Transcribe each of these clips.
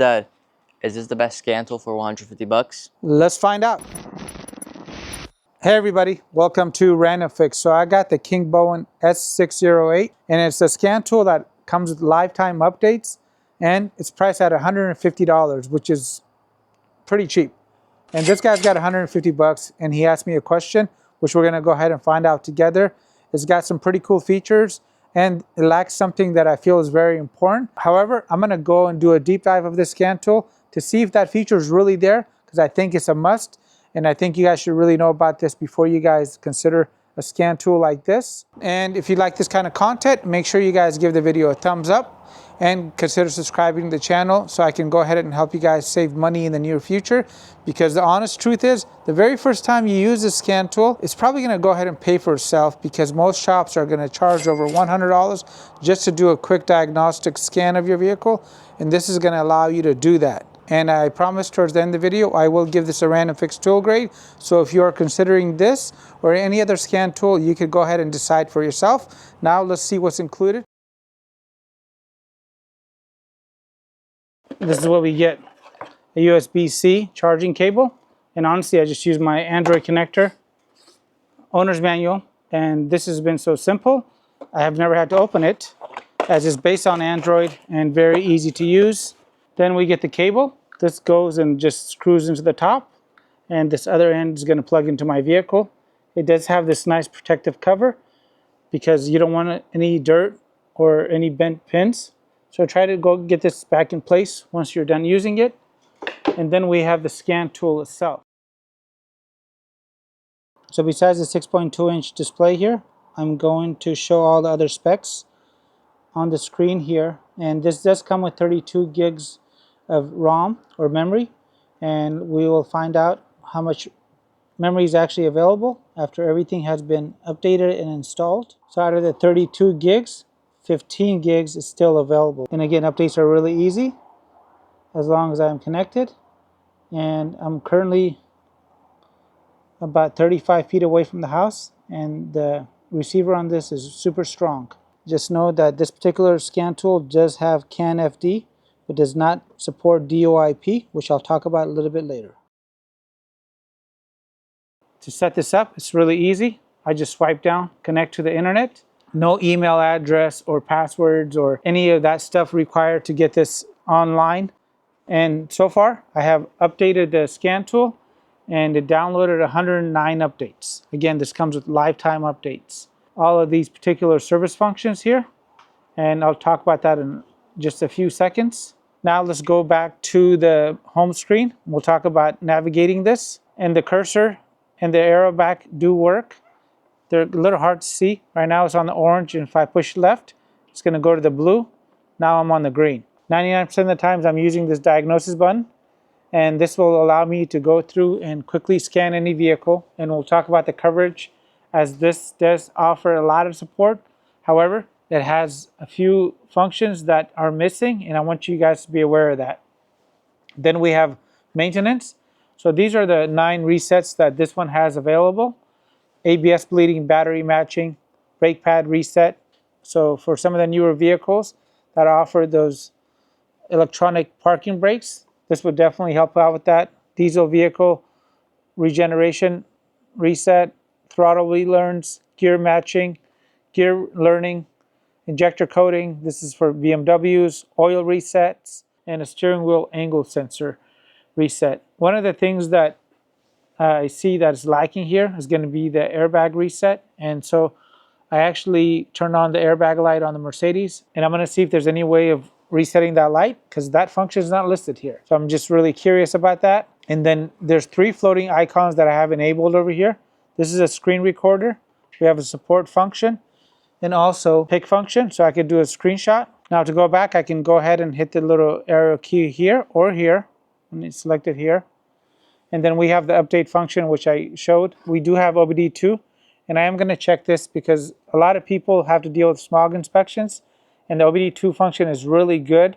Dad, is this the best scan tool for 150 bucks? Let's find out. Hey everybody, welcome to Random Fix. So I got the Kingbolen S608 and it's a scan tool that comes with lifetime updates and it's priced at $150, which is pretty cheap. And this guy's got 150 bucks and he asked me a question, which we're gonna go ahead and find out together. It's got some pretty cool features and it lacks something that I feel is very important. However, I'm gonna go and do a deep dive of this scan tool to see if that feature is really there, because I think it's a must. And I think you guys should really know about this before you guys consider a scan tool like this. And if you like this kind of content, make sure you guys give the video a thumbs up and consider subscribing to the channel so I can go ahead and help you guys save money in the near future. Because the honest truth is, the very first time you use this scan tool, it's probably gonna go ahead and pay for itself, because most shops are gonna charge over $100 just to do a quick diagnostic scan of your vehicle. And this is gonna allow you to do that. And I promise towards the end of the video, I will give this a random fix tool grade. So if you are considering this or any other scan tool, you could go ahead and decide for yourself. Now let's see what's included. This is what we get: a USB-C charging cable. And honestly, I just use my Android connector, owner's manual. And this has been so simple, I have never had to open it, as it's based on Android and very easy to use. Then we get the cable. This goes and just screws into the top, and this other end is going to plug into my vehicle. It does have this nice protective cover because you don't want any dirt or any bent pins. So try to go get this back in place once you're done using it. And then we have the scan tool itself. So besides the 6.2-inch display here, I'm going to show all the other specs on the screen here. And this does come with 32 gigs of ROM or memory, and we will find out how much memory is actually available after everything has been updated and installed. So out of the 32 gigs, 15 gigs is still available. And again, updates are really easy as long as I'm connected. And I'm currently about 35 feet away from the house, and the receiver on this is super strong. Just know that this particular scan tool does have CAN FD, but does not support DOIP, which I'll talk about a little bit later. To set this up, it's really easy. I just swipe down, connect to the internet. No email address or passwords or any of that stuff required to get this online. And so far, I have updated the scan tool and it downloaded 109 updates. Again, this comes with lifetime updates. All of these particular service functions here, and I'll talk about that in just a few seconds. Now let's go back to the home screen. We'll talk about navigating this. And the cursor and the arrow back do work. They're a little hard to see. Right now it's on the orange, and if I push left, it's gonna go to the blue. Now I'm on the green. 99% of the times I'm using this diagnosis button, and this will allow me to go through and quickly scan any vehicle. And we'll talk about the coverage, as this does offer a lot of support. However, it has a few functions that are missing, and I want you guys to be aware of that. Then we have maintenance. So these are the 9 resets that this one has available: ABS bleeding, battery matching, brake pad reset. So for some of the newer vehicles that offer those electronic parking brakes, this would definitely help out with that. Diesel vehicle regeneration reset, throttle relearns, gear matching, gear learning, injector coating. This is for BMWs, oil resets, and a steering wheel angle sensor reset. One of the things that I see that is lacking here is going to be the airbag reset. And so I actually turned on the airbag light on the Mercedes, and I'm going to see if there's any way of resetting that light, because that function is not listed here. So I'm just really curious about that. And then there's 3 floating icons that I have enabled over here. This is a screen recorder. We have a support function and also pick function, so I could do a screenshot. Now to go back, I can go ahead and hit the little arrow key here or here, and it's selected here. And then we have the update function, which I showed. We do have OBD2, and I am going to check this because a lot of people have to deal with smog inspections, and the OBD2 function is really good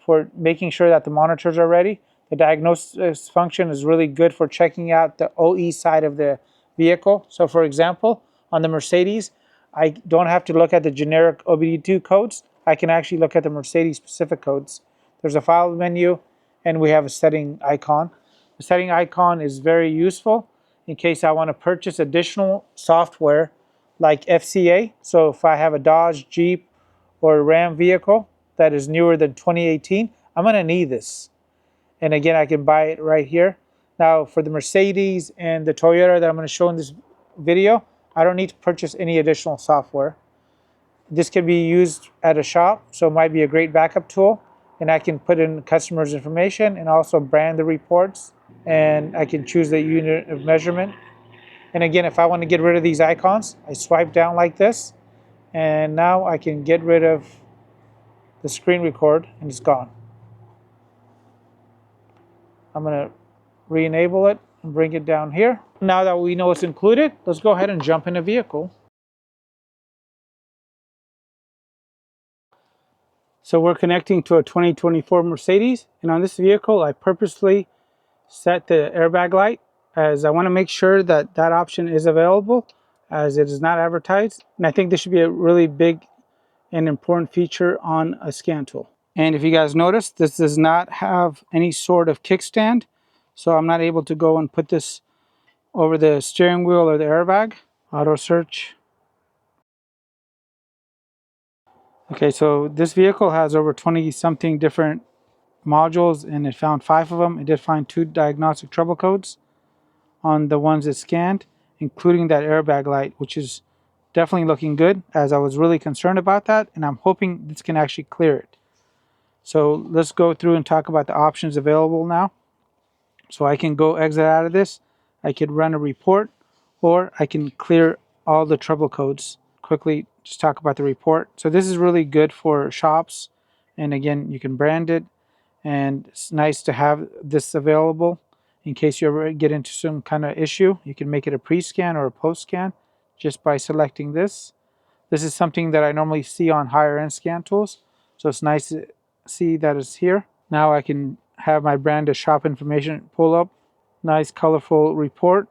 for making sure that the monitors are ready. The diagnosis function is really good for checking out the OE side of the vehicle. So for example, on the Mercedes, I don't have to look at the generic OBD2 codes. I can actually look at the Mercedes specific codes. There's a file menu and we have a setting icon. The setting icon is very useful in case I want to purchase additional software like FCA. So if I have a Dodge, Jeep, or a Ram vehicle that is newer than 2018, I'm going to need this. And again, I can buy it right here. Now for the Mercedes and the Toyota that I'm going to show in this video, I don't need to purchase any additional software. This can be used at a shop, so it might be a great backup tool. And I can put in customers' information and also brand the reports. And I can choose the unit of measurement. And again, if I want to get rid of these icons, I swipe down like this. And now I can get rid of the screen record and it's gone. I'm going to re-enable it and bring it down here. Now that we know it's included, let's go ahead and jump in a vehicle. So we're connecting to a 2024 Mercedes, and on this vehicle I purposely set the airbag light as I want to make sure that that option is available as it is not advertised. And I think this should be a really big and important feature on a scan tool. And if you guys notice, this does not have any sort of kickstand, so I'm not able to go and put this over the steering wheel or the airbag. Auto search. Okay, so this vehicle has over 20 something different modules and it found 5 of them. It did find 2 diagnostic trouble codes on the ones it scanned, including that airbag light, which is definitely looking good, as I was really concerned about that, and I'm hoping this can actually clear it. So let's go through and talk about the options available now. So I can go exit out of this, I could run a report, or I can clear all the trouble codes. Quickly just talk about the report. So this is really good for shops, and again, you can brand it, and it's nice to have this available in case you ever get into some kind of issue. You can make it a pre-scan or a post-scan just by selecting this. This is something that I normally see on higher end scan tools, so it's nice to see that it's here. Now I can have my brand of shop information pull up. Nice colorful report,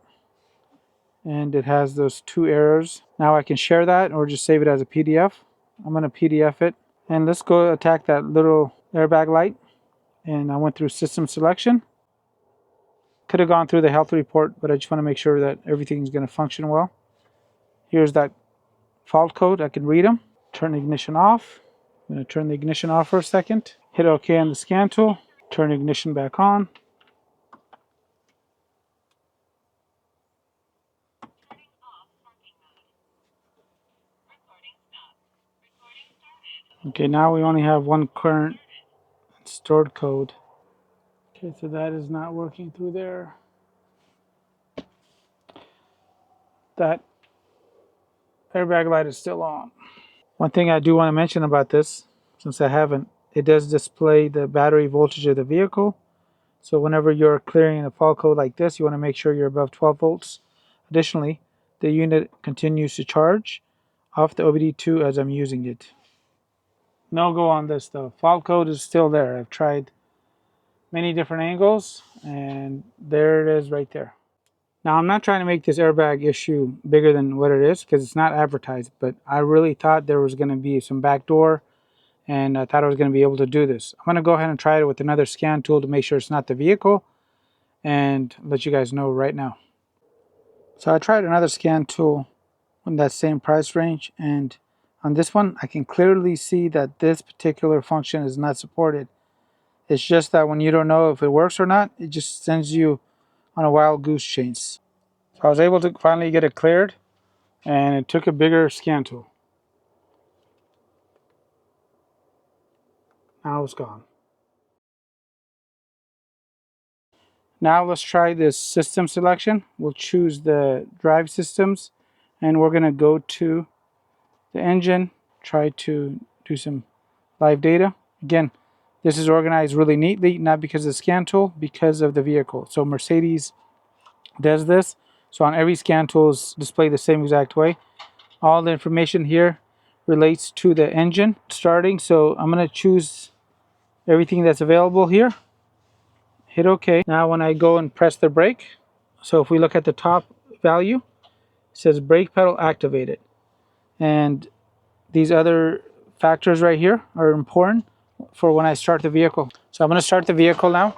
and it has those 2 errors. Now I can share that or just save it as a PDF. I'm going to PDF it, and let's go attack that little airbag light. And I went through system selection. Could have gone through the health report, but I just want to make sure that everything's going to function well. Here's that fault code. I can read them. Turn the ignition off. I'm going to turn the ignition off for a second. Hit OK on the scan tool. Turn the ignition back on. Okay, now we only have one current stored code. Okay, so that is not working through there. That airbag light is still on. One thing I do want to mention about this, since I haven't, it does display the battery voltage of the vehicle. So whenever you're clearing a fault code like this, you want to make sure you're above 12 volts. Additionally, the unit continues to charge off the OBD2 as I'm using it. No go on this though. Fault code is still there. I've tried many different angles, and there it is right there. Now I'm not trying to make this airbag issue bigger than what it is because it's not advertised, but I really thought there was going to be some backdoor, and I thought I was going to be able to do this. I'm going to go ahead and try it with another scan tool to make sure it's not the vehicle, and let you guys know right now. So I tried another scan tool in that same price range, and on this one I can clearly see that this particular function is not supported. It's just that when you don't know if it works or not, it just sends you on a wild goose chase. So I was able to finally get it cleared, and it took a bigger scan tool. Now it's gone. Now let's try this system selection. We'll choose the drive systems, and we're going to go to the engine, try to do some live data. Again, this is organized really neatly, not because of the scan tool, because of the vehicle. So Mercedes does this. So on every scan tool is displayed the same exact way. All the information here relates to the engine starting. So I'm going to choose everything that's available here. Hit OK. Now when I go and press the brake, so if we look at the top value, it says brake pedal activated. And these other factors right here are important. for when I start the vehicle. So I'm going to start the vehicle now.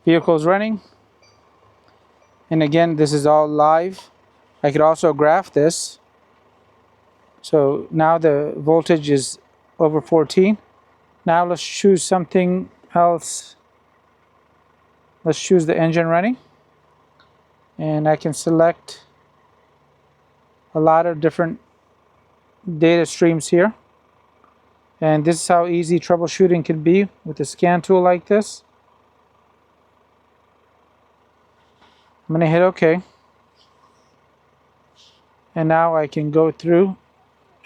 Vehicle is running. And again, this is all live. I could also graph this. So now the voltage is over 14. Now let's choose something else. Let's choose the engine running. And I can select a lot of different data streams here. And this is how easy troubleshooting can be with a scan tool like this. I'm going to hit OK. And now I can go through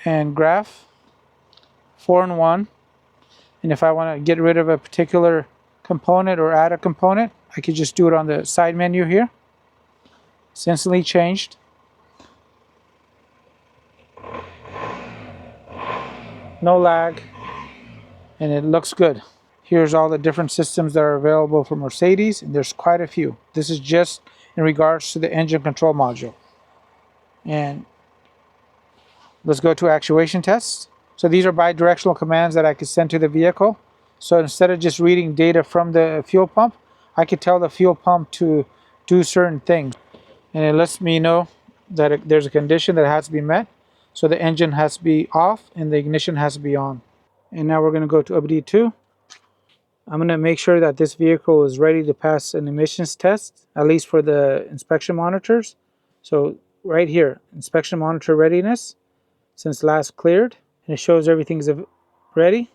and graph 4 and 1. And if I want to get rid of a particular component or add a component, I could just do it on the side menu here. It's instantly changed. No lag. And it looks good. Here's all the different systems that are available for Mercedes, and there's quite a few. This is just in regards to the engine control module. And let's go to actuation tests. So these are bi-directional commands that I could send to the vehicle. So instead of just reading data from the fuel pump, I could tell the fuel pump to do certain things. And it lets me know that there's a condition that has to be met. So the engine has to be off and the ignition has to be on. And now we're going to go to update 2. I'm going to make sure that this vehicle is ready to pass an emissions test, at least for the inspection monitors. So right here, inspection monitor readiness, since last cleared, and it shows everything's ready.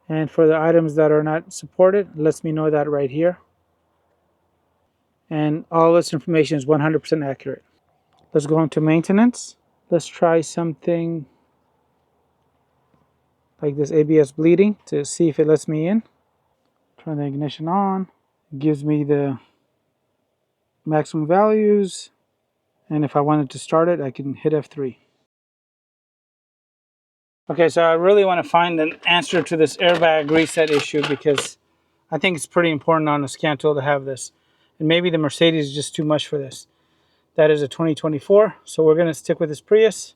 And for the items that are not supported, it lets me know that right here. And all this information is 100% accurate. Let's go into maintenance. Let's try something like this ABS bleeding to see if it lets me in. Turn the ignition on. It gives me the maximum values. And if I wanted to start it, I can hit F3. Okay, so I really want to find an answer to this airbag reset issue because I think it's pretty important on a scan tool to have this. And maybe the Mercedes is just too much for this. That is a 2024, so we're going to stick with this Prius.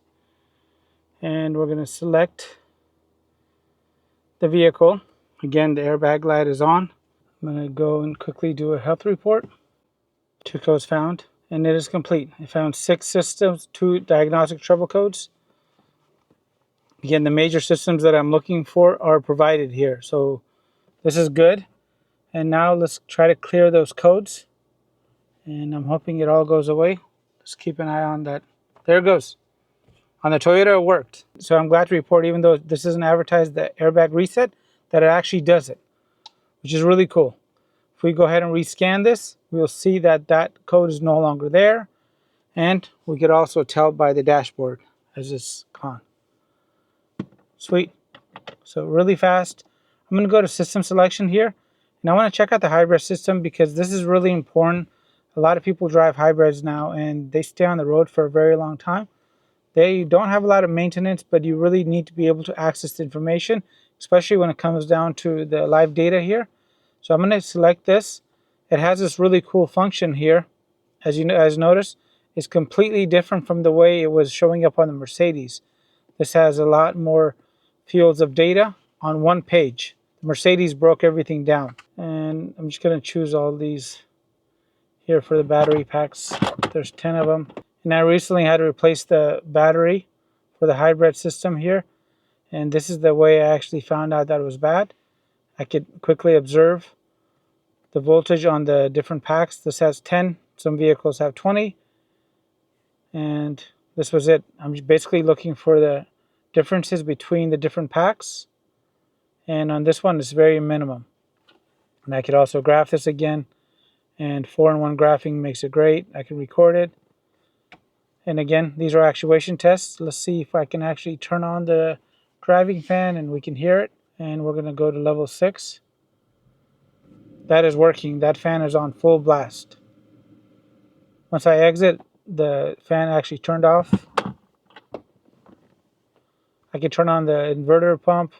And we're going to select the vehicle. Again, the airbag light is on. I'm going to go and quickly do a health report. 2 codes found, and it is complete. I found 6 systems, 2 diagnostic trouble codes. Again, the major systems that I'm looking for are provided here. So this is good. And now let's try to clear those codes. And I'm hoping it all goes away. Just keep an eye on that. There it goes. On the Toyota, it worked. So I'm glad to report, even though this isn't advertised, the airbag reset, that it actually does it, which is really cool. If we go ahead and rescan this, we'll see that that code is no longer there. And we could also tell by the dashboard as it's gone. Sweet. So really fast. I'm going to go to system selection here. And I want to check out the hybrid system because this is really important. A lot of people drive hybrids now and they stay on the road for a very long time. They don't have a lot of maintenance, but you really need to be able to access the information, especially when it comes down to the live data here. So I'm going to select this. It has this really cool function here. As you notice, it's completely different from the way it was showing up on the Mercedes. This has a lot more fields of data on one page. The Mercedes broke everything down. And I'm just going to choose all these here for the battery packs. There's 10 of them. And I recently had to replace the battery for the hybrid system here. And this is the way I actually found out that it was bad. I could quickly observe the voltage on the different packs. This has 10. Some vehicles have 20. And this was it. I'm basically looking for the differences between the different packs. And on this one, it's very minimum. And I could also graph this again. And 4-in-1 graphing makes it great. I can record it. And again, these are actuation tests. Let's see if I can actually turn on the driving fan and we can hear it. And we're going to go to level 6. That is working. That fan is on full blast. Once I exit, the fan actually turned off. I can turn on the inverter pump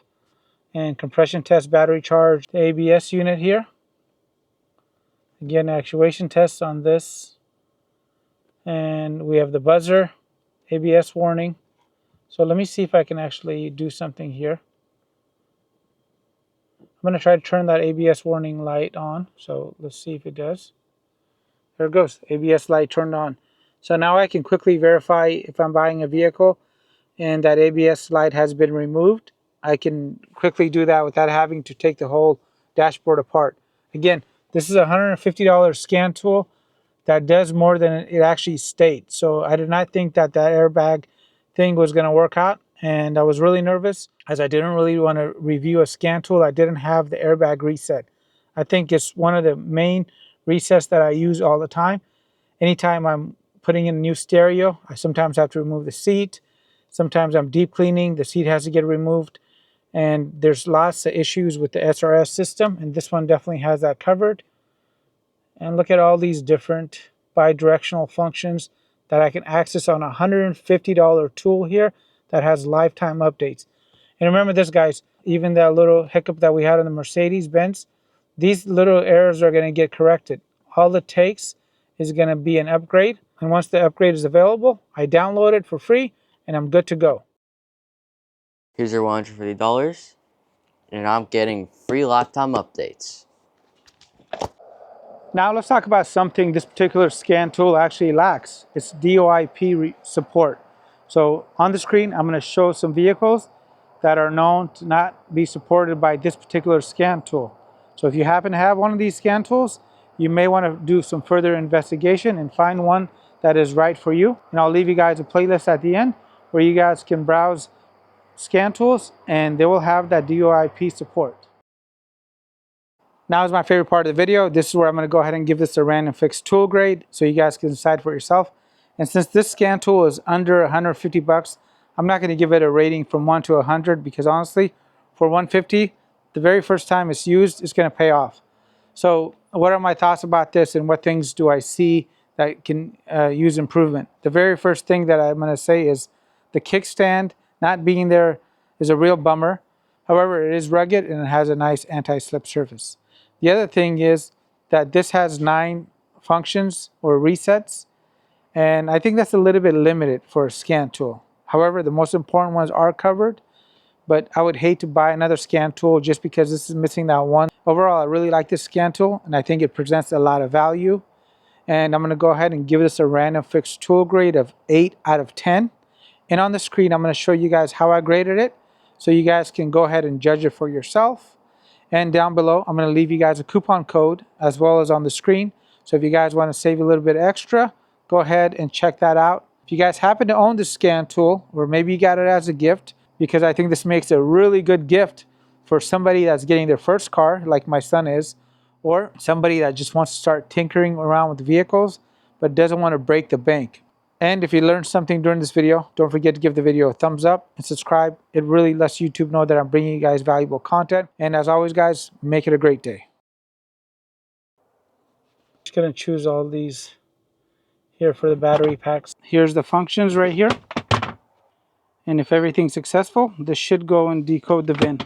and compression test battery charge the ABS unit here. Again, actuation tests on this. And we have the buzzer, ABS warning. So let me see if I can actually do something here. I'm going to try to turn that ABS warning light on. So let's see if it does. There it goes. ABS light turned on. So now I can quickly verify if I'm buying a vehicle and that ABS light has been removed. I can quickly do that without having to take the whole dashboard apart. Again, this is a $150 scan tool that does more than it actually states. So I did not think that airbag thing was going to work out, and I was really nervous as I didn't really want to review a scan tool that didn't have the airbag reset. I think it's one of the main resets that I use all the time. Anytime I'm putting in a new stereo, I sometimes have to remove the seat. Sometimes I'm deep cleaning, the seat has to get removed. And there's lots of issues with the SRS system, and this one definitely has that covered. And look at all these different bi-directional functions that I can access on a $150 tool here that has lifetime updates. And remember this, guys, even that little hiccup that we had on the Mercedes-Benz, these little errors are going to get corrected. All it takes is going to be an upgrade. And once the upgrade is available, I download it for free and I'm good to go. Here's your $150, and I'm getting free lifetime updates. Now let's talk about something this particular scan tool actually lacks. It's DOIP support. So on the screen, I'm going to show some vehicles that are known to not be supported by this particular scan tool. So if you happen to have one of these scan tools, you may want to do some further investigation and find one that is right for you. And I'll leave you guys a playlist at the end where you guys can browse scan tools and they will have that DOIP support. Now is my favorite part of the video. This is where I'm going to go ahead and give this a random fix tool grade so you guys can decide for yourself. And since this scan tool is under 150 bucks, I'm not going to give it a rating from 1 to 100 because honestly, for 150, the very first time it's used, it's going to pay off. So what are my thoughts about this and what things do I see that can use improvement? The very first thing that I'm going to say is the kickstand not being there is a real bummer. However, it is rugged and it has a nice anti-slip surface. The other thing is that this has 9 functions or resets, and I think that's a little bit limited for a scan tool. However, the most important ones are covered, but I would hate to buy another scan tool just because this is missing that one. Overall, I really like this scan tool, and I think it presents a lot of value. And I'm going to go ahead and give this a random fixed tool grade of 8 out of 10. And on the screen, I'm going to show you guys how I graded it, so you guys can go ahead and judge it for yourself. And down below, I'm going to leave you guys a coupon code as well as on the screen. So if you guys want to save a little bit extra, go ahead and check that out. If you guys happen to own this scan tool, or maybe you got it as a gift, because I think this makes a really good gift for somebody that's getting their first car, like my son is, or somebody that just wants to start tinkering around with vehicles, but doesn't want to break the bank. And if you learned something during this video, don't forget to give the video a thumbs up and subscribe. It really lets YouTube know that I'm bringing you guys valuable content. And as always, guys, make it a great day. Just going to choose all these here for the battery packs. Here's the functions right here. And if everything's successful, this should go and decode the VIN.